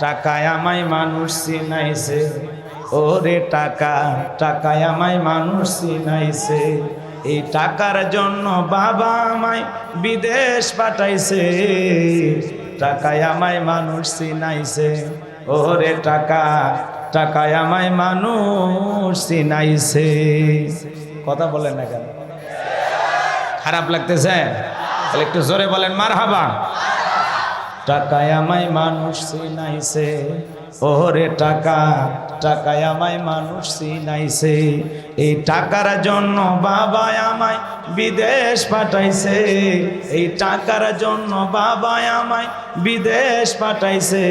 টাকায় আমায় মানুষ চিনাইছে, ওরে টাকা, টাকায় আমায় মানুষ চিনাইছে। এই টাকার জন্য বাবা আমায় বিদেশ পাঠাইছে, টাকায় আমায় মানুষ চিনাইছে, ওরে টাকা, টাকায় আমায় মানুষ চিনাইছে। কথা বলেন না কেন? খারাপ লাগতেছে? তাহলে একটু জোরে বলেন মারহাবা। টাকায় আমায় মানুষ চিনাইছে, ওরে টাকা, টাকায় আমায় মানুষ চিনাইছে। এই টাকার জন্য বাবা আমায় বিদেশ পাঠাইছে, এই টাকার জন্য বাবা আমায় বিদেশ পাঠাইছে,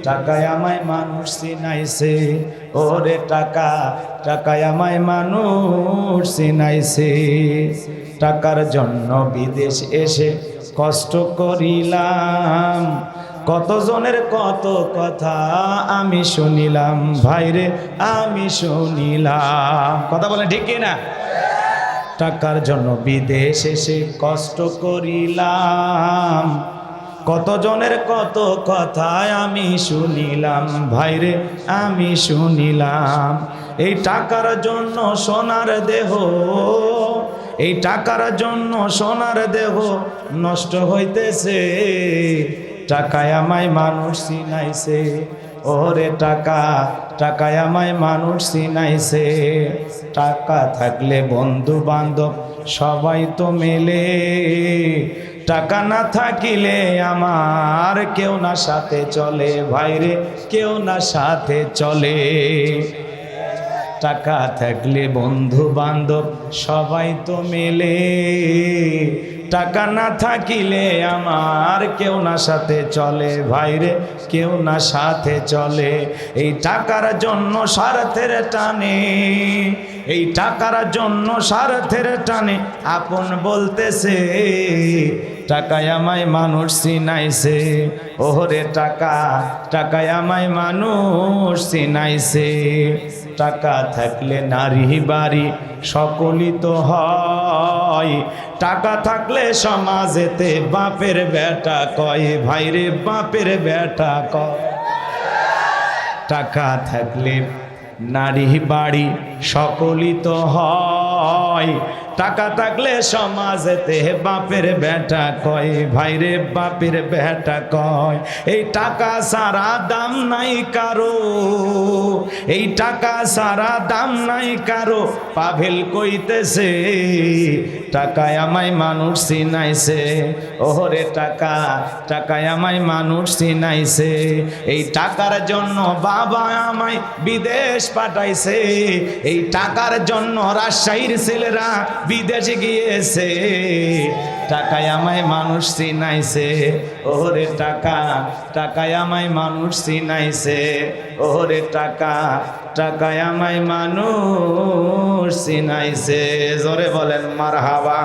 টাকায় আমায় মানুষ চিনাইছে, ওরে টাকা, টাকায় আমায় মানুষ চিনাইছে। টাকার জন্য বিদেশ এসে কষ্ট করিলাম, কতজনের কত কথা আমি শুনিলাম, ভাইরে আমি শুনিলাম। কথা বলেন ঠিক কি না? টাকার জন্য বিদেশ এসে কষ্ট করিলাম, কতজনের কত কথা আমি শুনিলাম, ভাইরে আমি শুনিলাম। এই টাকার জন্য সোনার দেহ, এই টাকার জন্য সোনার দেহ নষ্ট হইতেছে, টাকায় আমায় মানুষ চিনাইছে, ওরে টাকা, টাকায় আমায় মানুষ চিনাইছে। টাকা থাকলে বন্ধু বান্ধব সবাই তো মেলে, টাকা না থাকিলে আমার কেউ না সাথে চলে, ভাইরে কেউ না সাথে চলে। টাকা থাকলে বন্ধু বান্ধব সবাই তো মেলে, টাকা না থাকিলে আমার কেউ না সাথে চলে, ভাইরে কেউ না সাথে চলে। এই টাকার জন্য স্বার্থের টানে, এই টাকার জন্য স্বার্থের টানে আপন বলতেছে, টাকায় আমায় মানুষ চিনাইছে, ওরে টাকা, টাকায় আমায় মানুষ চিনাইছে। টাকা থাকলে নারী বাড়ি সকলই তো হয়, টাকা থাকলে সমাজেতে বাপের বেটা কয়, ভাইরে বাপের বেটা কয়। টাকা থাকলে নারী বাড়ি সকলই তো হয়, টাকা থাকলে সমাজেতে বাপের বেটা কয়, ভাইরে বাপের বেটা কয়। এই টাকা সারা দাম নাই কারো, এই টাকা সারা দাম নাই কারো, পাভেল কইতেছে, টাকায় আমায় মানুষ চিনাইছে, ওরে টাকা, টাকায় আমায় মানুষ চিনাইছে। এই টাকার জন্য বাবা আমায় বিদেশ পাঠাইছে, এই টাকার জন্য রাজশাহীর ছেলেরা বিদেশে গিয়েছে, টাকায় আমায় মানুষ চিনাইছে, ওরে টাকা, টাকায় আমায় মানুষ চিনাইছে, ওরে টাকা, টাকায় আমায় মানুষ চিনাইছে। জোরে বলেন মারহাবা।